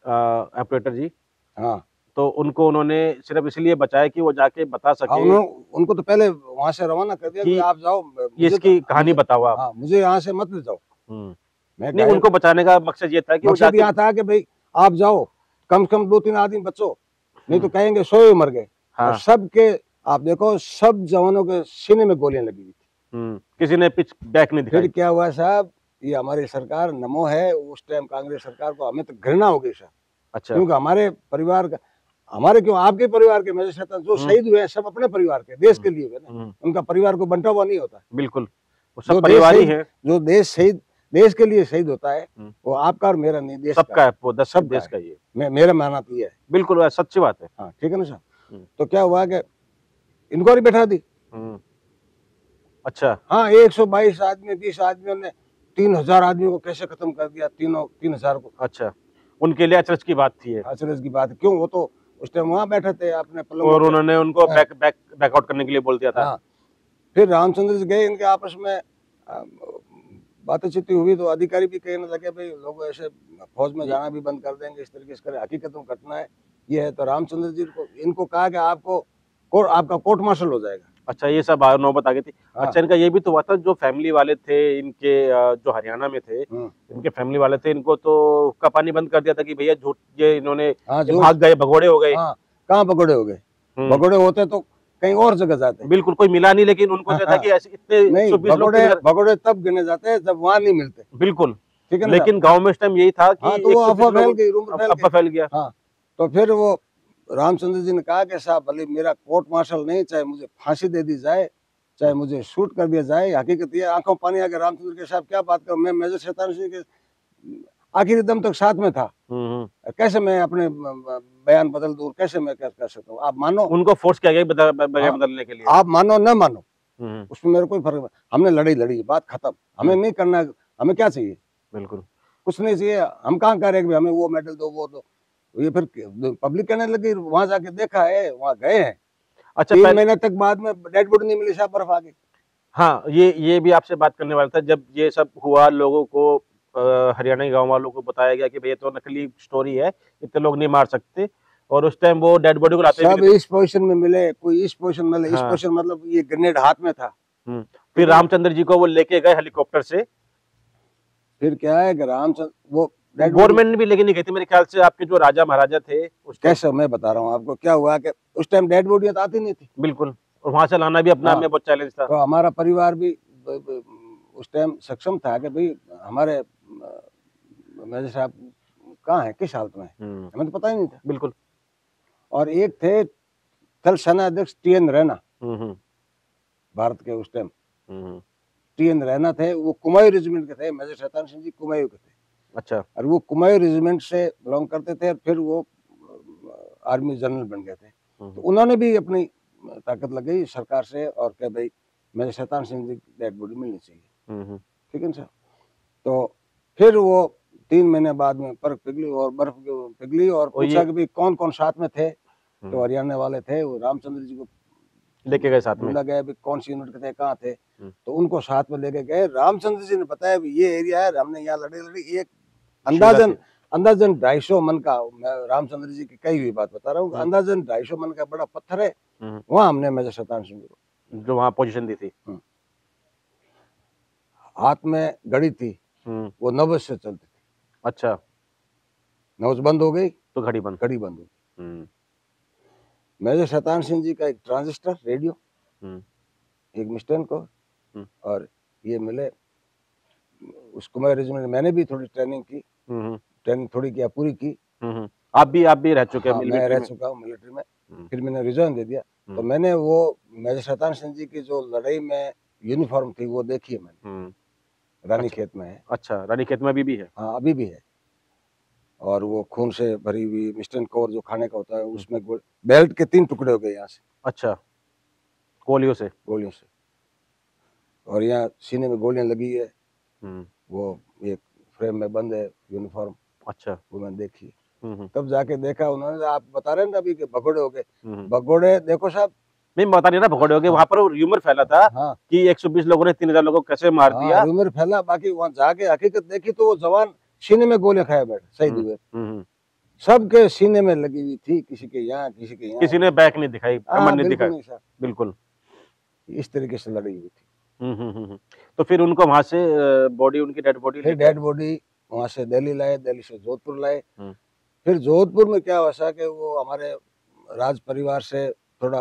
ऑपरेटर जी, हाँ, तो उनको उन्होंने सिर्फ इसलिए बचाया कि वो जाके बता सके। उनको तो पहले वहां से रवाना कर दिया कि आप जाओ, ये इसकी कहानी बताओ आप। हाँ, मुझे यहाँ से मत ले जाओ। नहीं, उनको बचाने का मकसद ये था कि मकसद यहाँ था कि भाई आप जाओ, कम से कम 2-3 आदमी बचो, नहीं तो कहेंगे सोए मर गए। हाँ। सबके आप देखो, सब जवानों के सीने में गोलियां लगी हुई थी, किसी ने पिच बैक नहीं दिखाई। फिर क्या हुआ साहब, ये हमारी सरकार नमो है, उस टाइम कांग्रेस सरकार को हमें तो घृणा हो गई साहब। अच्छा। क्योंकि हमारे परिवार का, हमारे क्यों, आपके परिवार के मेजर शैतान जो शहीद हुए सब अपने परिवार के, देश के लिए हुए ना, उनका परिवार को बंटा हुआ नहीं होता। बिल्कुल, वो सब परिवार ही है। जो देश के लिए शहीद होता है वो आपका और मेरा नहीं, देश सबका है, वो सब देश का ही है। मेरा मानना तो ये है। बिल्कुल सच्ची बात है। हाँ, ठीक है ना साहब। तो क्या हुआ कि इंक्वायरी बैठा दी। अच्छा। हाँ, 122 आदमी, 20 आदमियों ने 3000 आदमियों को कैसे खत्म कर दिया, 3000 को। अच्छा, उनके लिए अचरज की बात थी। अचरज की बात क्यों, वो तो उस टाइम वहां बैठे थे अपने पलंग, और उन्होंने उनको बैकआउट करने के लिए बोल दिया था। हाँ। फिर रामचंद्र जी गए, इनके आपस में बातचीत हुई, तो अधिकारी भी कहने लगे भाई लोग ऐसे फौज में जाना भी बंद कर देंगे, इस तरीके से। हकीकत में घटना है ये है। तो रामचंद्र जी को इनको कहा कि आपका कोर्ट मार्शल हो जाएगा। अच्छा, ये सब नौबत आ गई थी। हाँ। अच्छा, इनका ये भी तो हुआ था, जो फैमिली वाले थे इनके, जो हरियाणा में थे, इनके फैमिली वाले थे, इनको तो हुक्का पानी बंद कर दिया था कि भैया झूठ, ये इन्होंने भाग गए, भगोड़े हो गए। कहाँ भगोड़े हो गए? भगोड़े होते तो कहीं और जगह जाते। बिल्कुल, कोई मिला नहीं, लेकिन उनको था कि ऐसे इतने 120 लोग भगोड़े तब गिने जाते हैं जब वहां नहीं मिलते। बिल्कुल, ठीक है। लेकिन गाँव में इस टाइम यही था कि तो अफवाह फैल गई, अफवाह फैल गया। हाँ, तो फिर वो रामचंद्र जी ने कहा कि साहब भले मेरा कोर्ट मार्शल नहीं, चाहे मुझे फांसी दे दी जाए, चाहे मुझे शूट कर दिया जाए। हकीकत ये, आंखों पानी आ गया रामचंद्र के, साहब क्या बात करूं, मैं मेजर शैतान सिंह के आखिरी दम तक साथ में था, कैसे मैं अपने बयान बदल दूं, कैसे मैं कर सकता हूँ? आप मानो, उनको फोर्स किया गया बयान बदलने के लिए। आप मानो न मानो, उसमें मेरे कोई फर्क नहीं। हमने लड़ी, बात खत्म, हमें नहीं करना, हमें क्या चाहिए? बिल्कुल कुछ नहीं चाहिए। हम कहाँ कह रहे हैं हमें वो मेडल दो, वो दो। ये फिर पब्लिक कहने लगी, वहां जाके देखा है, वहां गए हैं। अच्छा, 3 महीने तक बाद में डेड बॉडी नहीं मिली साहब, बर्फ आ गई। हाँ, ये भी आपसे बात करने वाला था। जब ये सब हुआ, लोगों को हरियाणा के गांव वालों को बताया गया कि भैया तो नकली स्टोरी है, इतने लोग नहीं मार सकते। और उस टाइम वो डेड बॉडी को लाते सब इस पोजीशन में मिले, कोई इस पोजीशन में मिले। इस पोजीशन मतलब ये ग्रेनेड हाथ में था। फिर रामचंद्र जी को वो लेके गए हेलीकॉप्टर से। फिर क्या है कि रामचंद्र, वो गवर्नमेंट ने भी लेके नहीं गई थी मेरे ख्याल से, आपके जो राजा महाराजा थे उस कैसे, मैं बता रहा हूँ आपको क्या हुआ कि उस टाइम डेड बॉडी तो आती नहीं थी। बिल्कुल, और वहां से लाना भी अपना में बहुत चैलेंज था। तो हमारा परिवार भी उस टाइम सक्षम था कि भाई हमारे मेजर साहब कहाँ है, किस हालत में है, हमें तो पता ही नहीं था। बिल्कुल। और एक थे थल सेना अध्यक्ष TN रैना, भारत के उस टाइम TN रैना थे, वो कुमायूं रेजिमेंट के थे। मेजर शैतान सिंह जी कुमायूं के थे। अच्छा। और वो कुमायूं रेजिमेंट से बिलोंग करते थे, और फिर वो आर्मी जनरल बन गए थे। तो उन्होंने भी अपनी ताकत लगाई सरकार से, और क्या भाई मेजर शैतान सिंह जी की डेड बॉडी मिलनी चाहिए। ठीक है सर। तो फिर वो 3 महीने बाद में बर्फ पिघली, और बर्फ पिघली और पूछा कि भाई कौन कौन साथ में थे। तो हरियाणा वाले थे, वो रामचंद्र जी को लेके गए साथ में, बोला गया भी कौन सी यूनिट के थे, कहाँ थे। तो उनको साथ में लेके गए। रामचंद्र जी ने बताया भी ये एरिया है, हमने यहाँ लड़ी। एक अंदाजन 250 मन का, मैं रामचंद्र जी की कही हुई बात बता रहा हूँ, अंदाजन 250 मन का बड़ा पत्थर है, वहां हमने मेजर शैतान सिंह को जो वहां पोजीशन दी थी। हाथ में घड़ी थी, वो 90 से चलती थी। अच्छा, नौज बंद हो गई तो घड़ी बंद हो गई। मेजर शैतान सिंह जी का एक ट्रांजिस्टर रेडियो, एक मिस्टेन को, और ये मिले उस कुमाऊं रेजिमेंट मैंने भी थोड़ी ट्रेनिंग की, ट्रेनिंग थोड़ी किया, पूरी की। आप भी रह चुके हैं? हाँ, मैं रह चुका हूँ मिलिट्री में। फिर मैंने रिजाइन दे दिया। तो मैंने वो मेजर शैतान सिंह जी की जो लड़ाई में यूनिफॉर्म थी वो देखी है मैंने। रानीखेत में है। अच्छा, रानीखेत में अभी भी है? हाँ, अभी भी है। और वो खून से भरी हुई मिस्टेन कवर जो खाने का होता है, उसमें बेल्ट के 3 टुकड़े हो गए यहाँ से। अच्छा, गोलियों से? गोलियों से। और यहाँ सीने में गोलियां लगी है। वो एक फ्रेम में बंद है यूनिफॉर्म। अच्छा, वो मैंने देखी। तब जाके देखा उन्होंने, आप बता रहे हैं ना अभी के भगोड़े हो गए। भगोड़े देखो साहब, नहीं बता नहीं ना भगोड़े हो गए। वहां पर र्यूमर फैला था कि 120 लोगों ने 3000 लोगों को कैसे मार दिया। र्यूमर फैला, बाकी वहां जाके हकीकत देखी तो वो जवान सीने में गोलियां खाया बैठे, शहीद हुए। सबके सीने में लगी हुई थी, किसी के यहाँ, किसी के यहाँ। किसी ने बैक नहीं दिखाई, कमर नहीं दिखाई। बिल्कुल इस तरीके से लड़ी हुई थी। तो फिर उनको वहां से बॉडी, उनकी डेड बॉडी वहां से दिल्ली लाए, दिल्ली से जोधपुर लाए। फिर जोधपुर में क्या हुआ कि वो हमारे राज परिवार से थोड़ा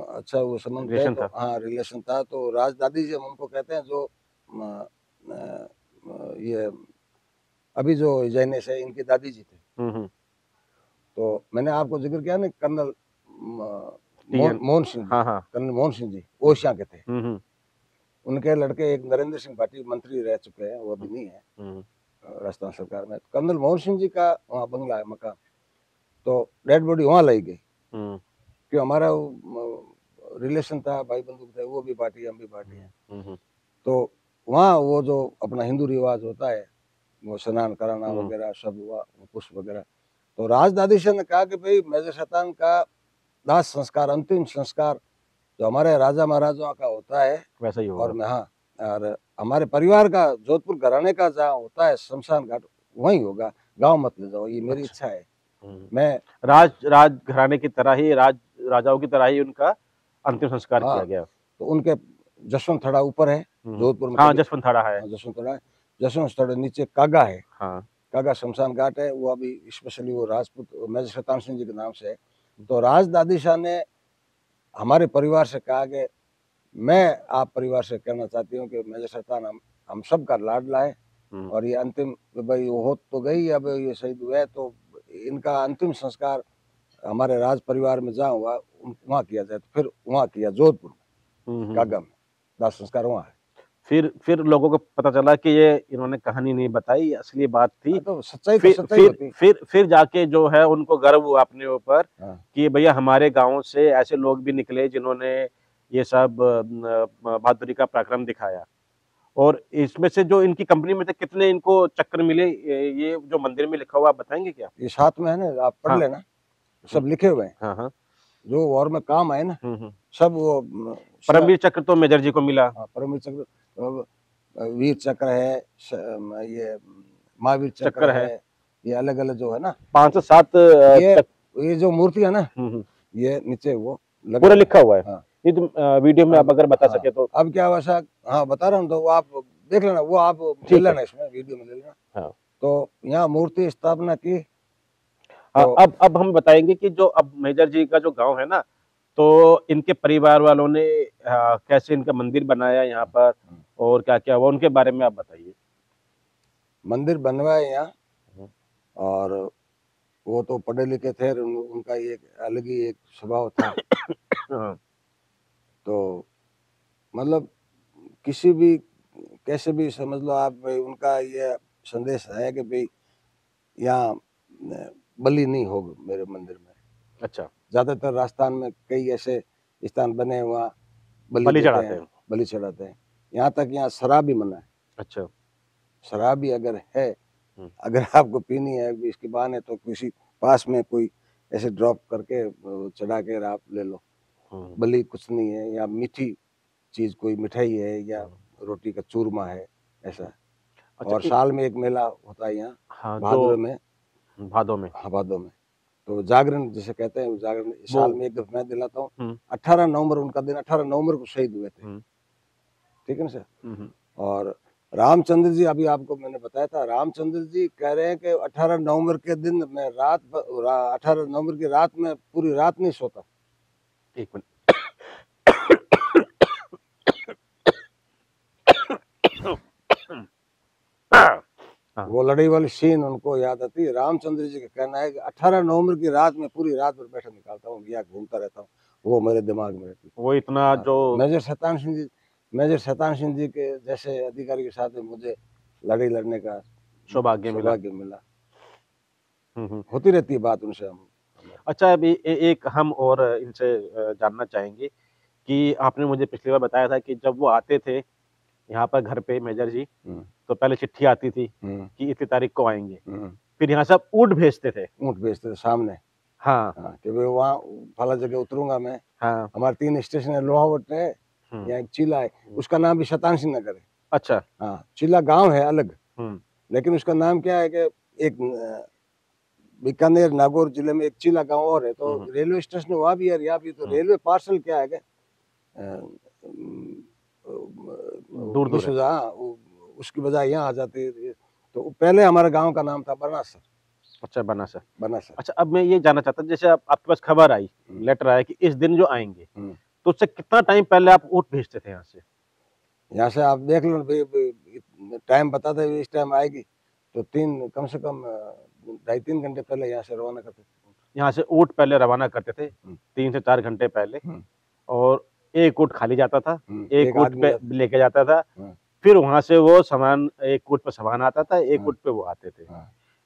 अच्छा वो संबंध था। हाँ, रिलेशन था। तो राज दादी जी हम उनको कहते हैं, जो ये अभी जो जैनेश है, इनकी दादी जी थे। तो मैंने आपको जिक्र किया ना, कर्नल मोहन सिंह, कर्नल मोहन सिंह जी ओशिया के थे। उनके लड़के एक नरेंद्र सिंह भाटी मंत्री रह चुके हैं, वो अभी नहीं है राजस्थान सरकार में। कर्नल मोहन सिंह जी का वहाँ बंगला है, मकान। तो डेड बॉडी वहाँ लाई गई, क्यों हमारा रिलेशन था, भाई बंधु थे, वो भी पार्टी, हम भी पार्टी हैं। तो वहाँ वो जो अपना हिंदू रिवाज होता है, वो स्नान कराना वगैरह सब हुआ, पुष्प वगैरह। तो राज दादी से ने कहा कि भाई मेजर शैतान का दाह संस्कार, अंतिम संस्कार जो हमारे राजा महाराजाओं का होता है वैसा ही होगा। और हाँ, और हमारे परिवार का जोधपुर घराने का जहाँ होता है शमशान घाट, वहीं होगा, गांव मत ले जाओ, ये मेरी इच्छा है। मैं राज घराने की तरह ही, राजाओं की तरह ही उनका अंतिम संस्कार किया गया। तो उनके जसवंत थड़ा ऊपर है जोधपुर में। हाँ, जसवंत थड़ा है। जसवंत थड़ा है। जसवंत थड़ा नीचे कागा है। कागा शमशान घाट है, वो अभी स्पेशली वो राजपूत मेजर शैतान सिंह जी के नाम से है। तो राज दादी शाह ने हमारे परिवार से कहा कि मैं आप परिवार से कहना चाहती हूँ कि मेजर शैतान हम सब का लाडला है, और ये अंतिम भाई वो हो तो गई, अब ये शहीद हुए, तो इनका अंतिम संस्कार हमारे राज परिवार में जहाँ हुआ वहाँ किया जाए। तो फिर वहाँ किया, जोधपुर में कागा में, दाह संस्कार वहाँ है। फिर लोगों को पता चला कि ये इन्होंने कहानी नहीं बताई, असली बात थी। तो सच्चाई तो सच्चाई होती। फिर जाके जो है उनको गर्व हुआ अपने ऊपर कि भैया हमारे गांव से ऐसे लोग भी निकले जिन्होंने ये सब बहादुरी का पराक्रम दिखाया। और इसमें से जो इनकी कंपनी में थे, कितने इनको चक्कर मिले, ये जो मंदिर में लिखा हुआ आप बताएंगे क्या? ये साथ में है ना, आप पढ़ लेना, सब लिखे हुए हैं। जो वॉर में काम आए ना, सब वो। परमवीर चक्र तो मेजर जी को मिला। परमवीर चक्र, वीर चक्र है, ये महावीर चक्र है, ये अलग अलग जो है ना 5 से 7 ये जो मूर्ति है ना, ये नीचे वो पूरा लिखा हुआ है। ये तो वीडियो में आप अगर बता सके तो। अब क्या हुआ साहब, हाँ बता रहा हूँ, तो वो आप देख लेना, वो आप ले लेना, इसमें वीडियो में ले लेना। तो यहाँ मूर्ति स्थापना की। तो अब हम बताएंगे कि जो अब मेजर जी का जो गांव है ना, तो इनके परिवार वालों ने कैसे इनका मंदिर बनाया यहाँ पर, और क्या क्या हुआ, उनके बारे में आप बताइए। मंदिर बनवाया यहाँ, और वो तो पढ़े लिखे थे, उनका ये अलग ही एक स्वभाव था। तो मतलब किसी भी कैसे भी समझ लो आप, भाई उनका ये संदेश है कि भाई यहाँ बलि नहीं होगा मेरे मंदिर में। अच्छा। ज्यादातर राजस्थान में कई ऐसे स्थान बने वहाँ बलि चढ़ाते हैं, बलि चढ़ाते हैं। यहाँ तक यहाँ शराब भी मना है। अच्छा। शराब भी अगर है, अगर आपको पीनी है इसके बहाने, तो किसी पास में कोई ऐसे ड्रॉप करके चढ़ा के आप ले लो। बलि कुछ नहीं है। या मीठी चीज कोई मिठाई है, या रोटी का चूरमा है, ऐसा। अच्छा, और साल में एक मेला होता है यहाँ, भादों में। हाँ, भादों में। तो जागरण जिसे कहते हैं, जागरण साल में एक दफा मैं दिलाता हूँ। 18 नवंबर उनका दिन, 18 नवंबर को शहीद हुए थे। ठीक है ना सर। और रामचंद्र जी, अभी आपको मैंने बताया था, रामचंद्र जी कह रहे हैं कि 18 नवंबर के दिन मैं 18 नवंबर की रात में पूरी रात नहीं सोता। एक मिनट। वो लड़ाई वाली सीन उनको याद आती है। रामचंद्र जी का कहना है कि 18 नवंबर की रात में पूरी रात भर बैठा निकालता हूँ, या घूमता रहता हूँ, वो मेरे दिमाग में रहती। वो इतना जो मेजर शैतान सिंह जी के जैसे अधिकारी के साथ मुझे लड़ाई लड़ने का सौभाग्य मिला। होती रहती है बात उनसे हम। अच्छा, अभी एक हम और इनसे जानना चाहेंगे कि आपने मुझे पिछली बार बताया था कि जब वो आते थे यहाँ पर घर पे मेजर जी, तो पहले चिट्ठी आती थी कि इतनी तारीख को आएंगे, फिर यहाँ से ऊँट भेजते थे सामने। हाँ, कि वहाँ फला जगह उतरूंगा मैं। हाँ, हमारे 3 स्टेशन है, लोहावट है, यहाँ एक चीला है, उसका नाम भी शैतान सिंह नगर है। अच्छा। हाँ, चीला गांव है अलग, लेकिन उसका नाम क्या है कि एक बीकानेर नागौर जिले में एक चीला गांव और है, तो रेलवे स्टेशन वहाँ भी है, यहाँ भी। तो रेलवे पार्सल क्या है दूर दूर उसकी बजाय यहाँ आ जाती है। तो पहले हमारे गांव का नाम था बनासर। अच्छा, बनासर। अच्छा, अब मैं ये जानना चाहता हूँ, जैसे आपके पास खबर आई, लेटर आया कि इस दिन जो आएंगे, तो उससे कितना टाइम पहले आप ऊँट भेजते थे यहाँ से? यहाँ से आप देख लो, टाइम बताते हैं इस टाइम आएगी, तो कम से कम 2.5-3 घंटे पहले यहाँ से रवाना करते थे। यहाँ से ऊँट पहले रवाना करते थे 3 से 4 घंटे पहले, और एक ऊँट खाली जाता था, एक ऊँट पे लेके जाता था, फिर वहां से वो सामान, एक ऊँट पे सामान आता था, एक ऊँट पे वो आते थे।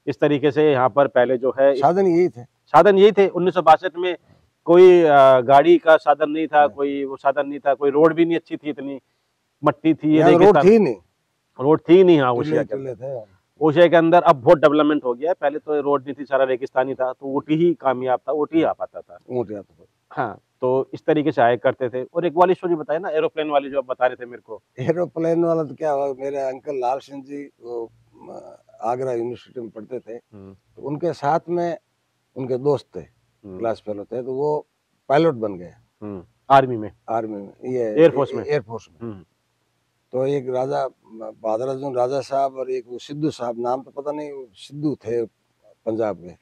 इस तरीके से यहाँ पर पहले जो है साधन यही थे। 1962 में कोई गाड़ी का साधन नहीं था, कोई वो साधन नहीं था, कोई रोड भी नहीं अच्छी थी, इतनी मट्टी थी, रोड थी नहीं। हाँ, ओशिया के अंदर अब बहुत डेवलपमेंट हो गया है, पहले तो रोड नहीं थी, सारा रेगिस्तानी था, तो ऊँट ही कामयाब था, ऊँट ही आ पाता था। हाँ, तो इस तरीके से आया करते थे। और एक वाली स्टोरी बताए ना, एरोप्लेन वाली, जो आप बता रहे थे मेरे को। एरोप्लेन वाला तो क्या हुआ, मेरे अंकल लाल सिंह जी वो आगरा यूनिवर्सिटी में पढ़ते थे, तो उनके साथ में उनके दोस्त थे, क्लास फेलो थे, तो वो पायलट बन गए आर्मी में, ये एयरफोर्स में। तो एक राजा बहादुर अर्जुन राजा साहब और एक वो सिद्धू साहब, नाम तो पता नहीं, सिद्धू थे पंजाब के,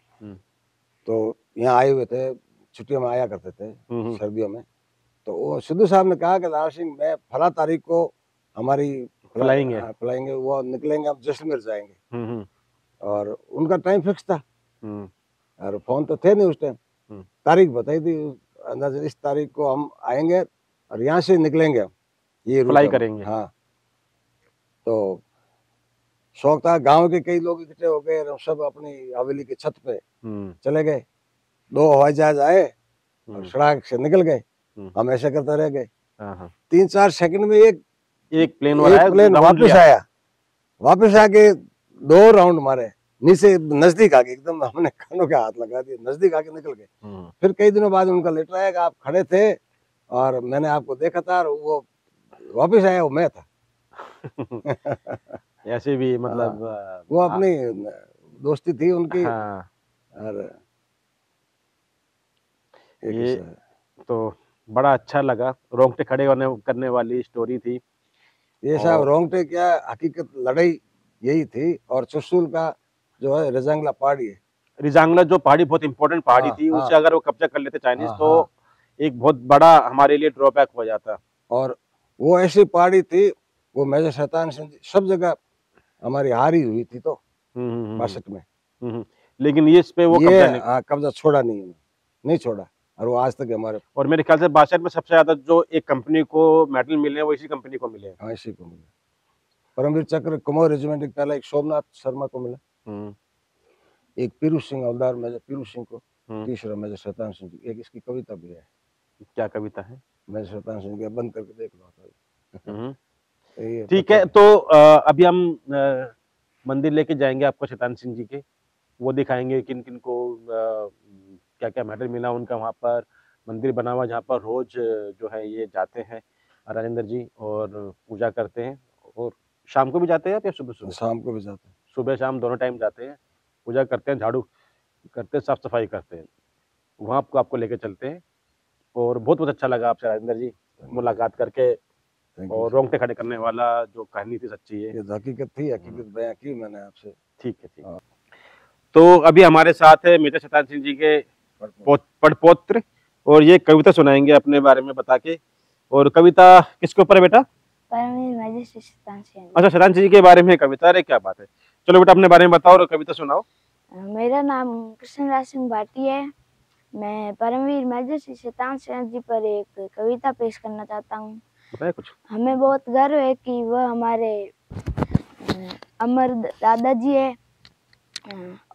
तो यहाँ आए हुए थे, छुट्टियों में आया करते थे सर्दियों में। तो वो सिद्धू साहब ने कहा कि लाल सिंह, मैं फला तारीख को हमारी फ्लाइंग वो निकलेंगे, हम जैसलमेर जाएंगे। और उनका टाइम फिक्स था, और फोन तो थे नहीं उस टाइम, तारीख बताई थी अंदाजा, इस तारीख को हम आएंगे और यहाँ से निकलेंगे, हम ये फ्लाई करेंगे। हाँ, तो शौक था, गांव के कई लोग इकट्ठे हो गए, सब अपनी हवेली की छत पे चले गए। 2 हवाई जहाज आए और सड़क से निकल गए, हम ऐसे करते रह गए। 3-4 सेकंड में एक प्लेन वापस आके 2 राउंड मारे, नीचे नजदीक आके एकदम, हमने कानों के हाथ लगा दिए, नजदीक आके निकल गए। फिर कई दिनों बाद उनका लेटर आया कि आप खड़े थे और मैंने आपको देखा था, और वो वापस आया, वो मैं था। ऐसे भी मतलब वो अपनी दोस्ती थी उनकी। और ये तो बड़ा अच्छा लगा, रोंगटे खड़े करने वाली स्टोरी थी ये साहब। रोंगटे क्या, हकीकत लड़ाई यही थी। और चुशुल का जो है रिजांगला पहाड़ी है, रिजांगला जो पहाड़ी बहुत इंपॉर्टेंट पहाड़ी थी, उससे अगर वो कब्जा कर लेते चाइनीज, तो एक बहुत बड़ा हमारे लिए ड्रॉबैक हो जाता। और वो ऐसी पहाड़ी थी, वो मेजर शैतान सिंह सब जगह हमारी हारी हुई थी, तो 62 में। लेकिन ये इस पे वो कब्जा छोड़ा नहीं छोड़ा, और वो आज तक हमारे। और मेरे ख्याल से 62 में सबसे ज्यादा जो एक कंपनी को मेडल मिले हैं, वो इसी कंपनी को मिले हैं। हाँ, इसी को मिले। परमवीर चक्र कुमार रेजिमेंट पहला एक सोमनाथ शर्मा को मिला, एक पीरू सिंह हवलदार मेजर पीरू सिंह को, तीसरा मेजर शैतान सिंह जी। एक इसकी कविता भी है। क्या कविता है? मेजर शैतान सिंह की, बंद करके देख लो। ठीक है, तो अभी हम मंदिर लेके जाएंगे आपको शैतान सिंह जी के, वो दिखाएंगे किन किन को क्या क्या मेडल मिला उनका। वहाँ पर मंदिर बना हुआ, जहाँ पर रोज जो है ये जाते हैं राजेंद्र जी और पूजा करते हैं। और शाम को भी जाते हैं या सुबह? शाम को भी जाते हैं, सुबह शाम दोनों टाइम जाते हैं, पूजा करते हैं, झाड़ू करते हैं, साफ सफाई करते हैं। वहाँ आपको लेके चलते हैं। और बहुत बहुत अच्छा लगा आपसे राजेंद्र जी मुलाकात करके, और रोंगटे खड़े करने वाला जो कहानी थी सच्ची है, ये हकीकत थी, हकीकत बयां की मैंने आपसे। ठीक है। तो अभी हमारे साथ है मेजर शैतान सिंह जी के पड़पोत्र, और ये कविता सुनाएंगे अपने बारे में बता के। और कविता किसके ऊपर है बेटा? परमवीर मेजर शैतान सिंह। अच्छा, शैतान सिंह जी के बारे में कविता। अरे क्या बात है, चलो बेटा अपने बारे में बताओ और कविता सुनाओ। मेरा नाम कृष्णराज सिंह भाटी है। मैं परमवीर मेजर श्री शैतान सिंह जी पर एक कविता पेश करना चाहता हूँ। बताए कुछ। हमें बहुत गर्व है कि वह हमारे अमर दादाजी है।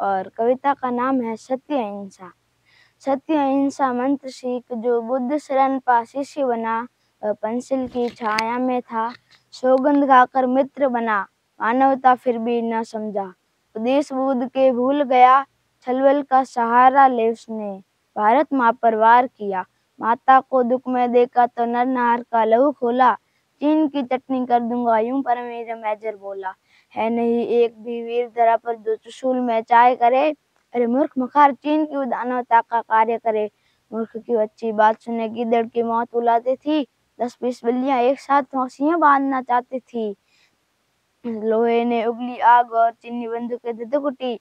और कविता का नाम है सत्य अहिंसा। सत्य अहिंसा मंत्र सीख जो बुद्ध शरण पा शिष्य बना, पंचिल की छाया में था, सौगंध खाकर मित्र बना, मानवता फिर भी न समझा, उपदेश बुद्ध के भूल गया, छलवल का सहारा ले उसने, भारत माँ पर वार किया, माता को दुख में देखा तो नरनार का लहू खोला, चीन की चटनी कर दूंगा यूं परमवीर मेजर बोला, है नहीं एक भी वीर धरा पर जो त्रिशूल में चाय करे, अरे मूर्ख मखार चीन की उदानवता का कार्य करे, मूर्ख की अच्छी बात सुने गिद्दड़ की मौत बुलाती थी, 10-20 बिल्लियां एक साथ मौसियां बांधना चाहती थी, लोहे ने उगली आग और चीनी बंदूकें दुदुकुटी,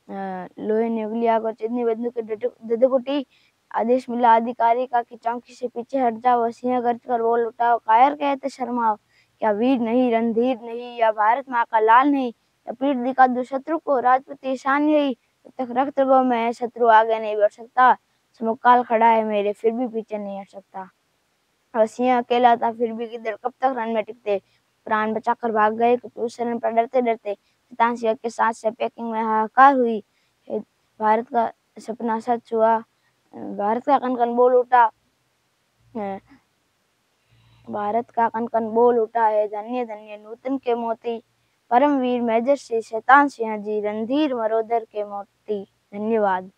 लोहे ने उगली आग और चीनी बंदूकें दुदुकुटी, आदेश मिला अधिकारी का कि चौकी से पीछे हट जाओ, सिंह गर्ज कर बोल उठाओ, कायर कहते शर्माओ, क्या वीर नहीं रणधीर नहीं या भारत माँ का लाल नहीं, या पीठ दिखा दो शत्रु को राजपूती शान यही, तब तक रक्त गो में शत्रु आगे नहीं बढ़ सकता, समुकाल खड़ा है मेरे फिर भी पीछे नहीं हट सकता, और सिंह अकेला था फिर भी गिद्दड़ कब तक रन में टिकते, प्राण बचाकर भाग गए कुछ उस शरण पर डरते डरते, शैतान सिंह के साथ से पैकिंग में हाहाकार हुई, भारत का सपना सच हुआ, भारत का कन कन बोल उठा, भारत का कन कन बोल उठा है, धन्य धन्य नूतन के मोती, परमवीर मेजर श्री शैतान सिंह जी रणधीर मरोदर के मोती। धन्यवाद।